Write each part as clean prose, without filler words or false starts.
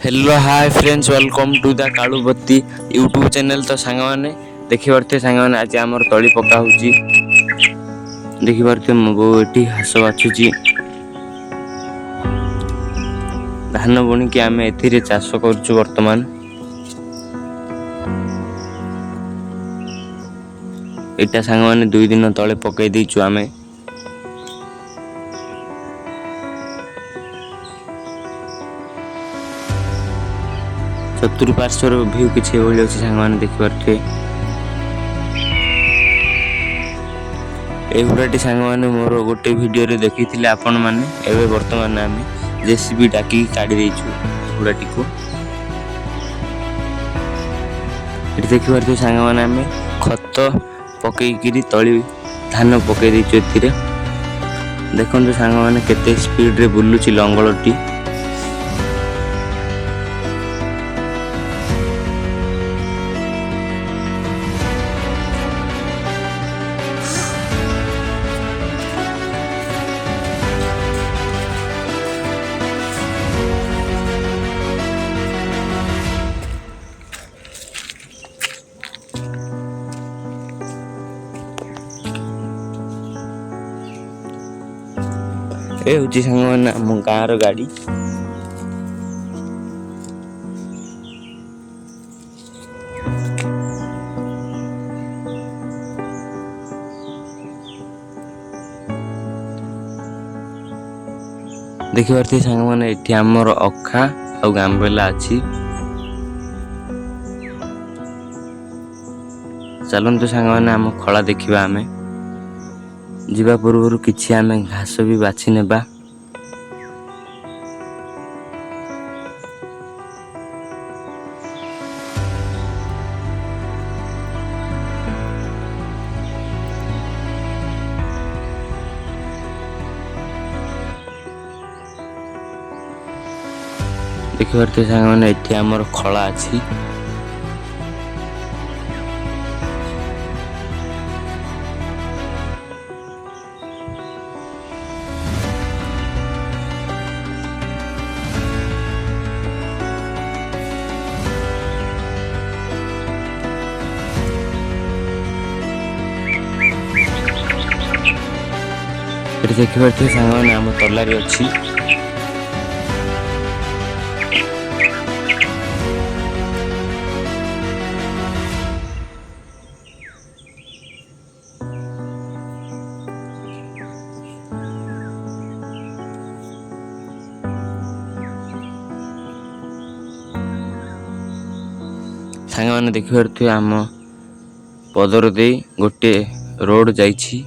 Hello hi friends welcome to the Kalubatti YouTube channel. तो song मैंने देखिपे सांग मैंने आज आम तली पका देखिपे मो बो ये घास बाछुची धान बुणिकी आम ए चाष करुचु। वर्तमान एटा सांग मैंने 2 दिन तले पकई देचु आम। चतुर्पार्श्वर व्यू किसी अच्छे सांग मैंने देखिपे एगुड़ाटी सांग मैंने मोर गोटे वीडियो रे देखी थे आपण मैंने एवं वर्तमान आम जेसीबी डाकी काढ़ी देचु एगुड़ाटी को। ये देखिपे सांग मैंने आम खत पकईकरी तली धान पकई देचु। एथिरे देखो सांग मैंने केते स्पीड रे बुलुची लंगलटी। ए हूँ सांग मैंने आम गाँव गाड़ी देखिपे सांग मैंने ये आमर अखा आ गांबेला अच्छी। चलतु सांग मैंने आम खला देखा आम जीवा पूर्व किसी आम घास भी बाछि नेबा। देखिपे सांग मैंने ये आमर खला अच्छी। देखिपे सांग मैंने आम तलारी अच्छी। सांग मैंने देखिपे आम पदर दे गोटे रोड जाइछि।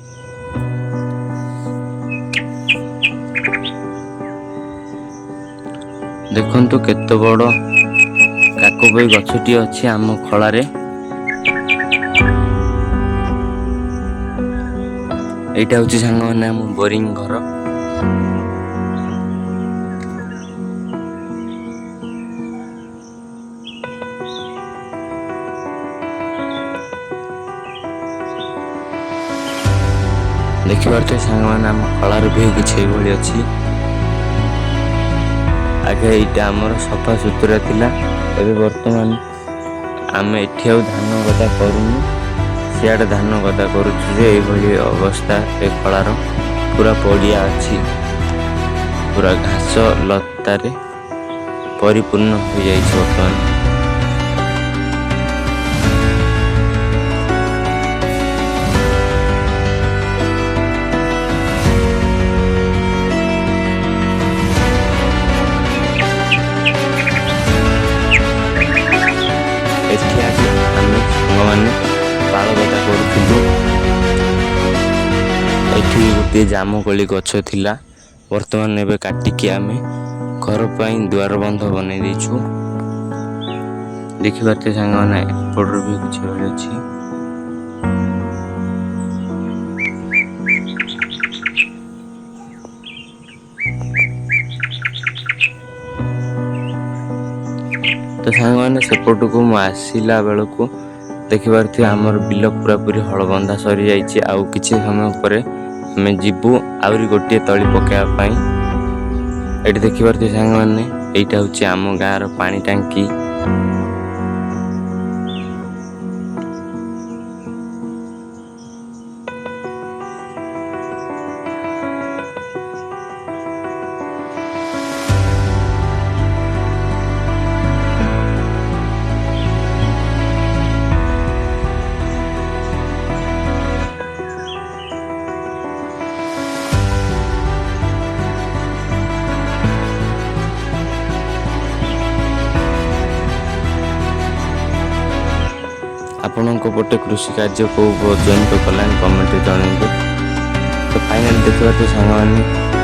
देखंतु केते बड़ काकोबई गछटी अच्छी आम खलार। एटा हूँ सांग मैंने आम बोरिंग घर। देखिपे सांग मैंने आम खलार भी किसी भाई अच्छी। आगे यहाँ आमर सफा सुतुरा थिला एबे वर्तमान आम एठी धान गदा करूनु सियाड़े धान गदा करुछु जे एभली अवस्था ए खलार पूरा पड़िया अच्छी पूरा घास लतारे परिपूर्ण हो जाइछ। वर्तमान गोटे जामुकोली गछ थिला वर्तमान एबे काटिकी आमे घर पर द्वार बंध बन देचु। देखिपे सांग मैंने एपटर भी कुछ अच्छी। तो सांग मैंने सेपट को आसला बेल को देखिपे आमर बिल पूरा पूरी हल बंधा सरी जाइए। आउ किछि समय पर आम जीवु आहरी गोटे तली पकड़ा। ये देखिपे सांग मैंने এইটা ହେଉଛି ଆମ ଗାଁର ପାଣି ଟାଙ୍କି। ଆପଣଙ୍କ ପଟେ କୃଷି କାର୍ଯ୍ୟ କେଉଁ ପର୍ଯ୍ୟନ୍ତ କଲାଣି କମେଣ୍ଟରେ ଜଣାଇବେ। ତ ଫାଇନାଲି ଦେଖିବା ତ ସାଙ୍ଗମାନେ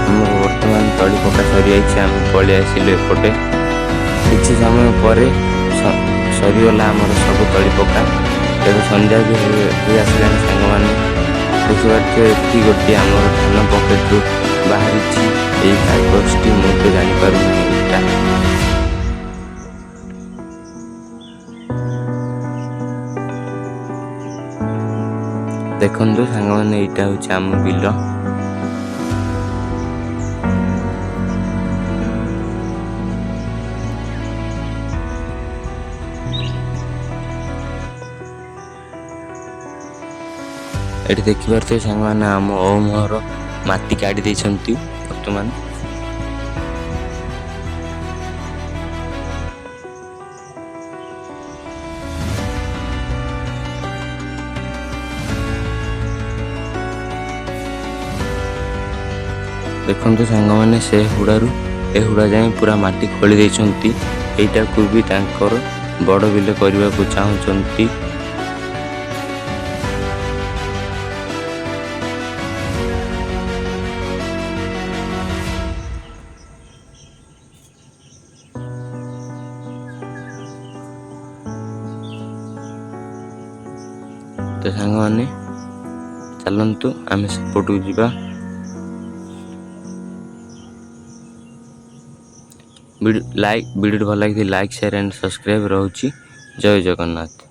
ଆମର ବର୍ତ୍ତମାନ ତଳି ପକା ସରିଯାଇଛି। ଆମେ ପଳେଇ ଆସିଲୁ ଏପଟେ। କିଛି ସମୟ ପରେ ସରିଗଲା ଆମର ସବୁ ତଳି ପକା। ଏବେ ସନ୍ଧ୍ୟା ବି ହୋଇ ଆସିଲାଣି ସାଙ୍ଗମାନେ। ଦେଖିପାରୁଥିବେ ଏଠି ଗୋଟିଏ ଆମର ଧାନ ପକେଟରୁ ବାହାରିଛି ଏଇ କାଗଜଟି। ମୁଁ ତ ଜାଣିପାରୁନି ଏଇଟା। ଦେଖନ୍ତୁ ସାଙ୍ଗମାନେ ଏଇଟା ହେଉଛି ଆମ ବିଲ। ଏଠି ଦେଖିପାରୁଥିବେ ସାଙ୍ଗମାନେ ଆମ ଓମର ମାଟି କାଢି ଦେଇଛନ୍ତି ବର୍ତ୍ତମାନ। ଦେଖନ୍ତୁ ସାଙ୍ଗମାନେ ସେ ହୁଡ଼ାରୁ ଏ ହୁଡ଼ା ଯାଏଁ ପୁରା ମାଟି ଖୋଳି ଦେଇଛନ୍ତି। ଏଇଟାକୁ ବି ତାଙ୍କର ବଡ଼ ବିଲ କରିବାକୁ ଚାହୁଁଛନ୍ତି। ତ ସାଙ୍ଗମାନେ ଚାଲନ୍ତୁ ଆମେ ସେପଟକୁ ଯିବା। ଭିଡ଼ିଓଟି ଭଲ ଲାଗିଥିଲେ ଲାଇକ୍, ସେୟାର ଆଣ୍ଡ ସବସ୍କ୍ରାଇବ୍ ରହୁଛି। ଜୟ ଜଗନ୍ନାଥ।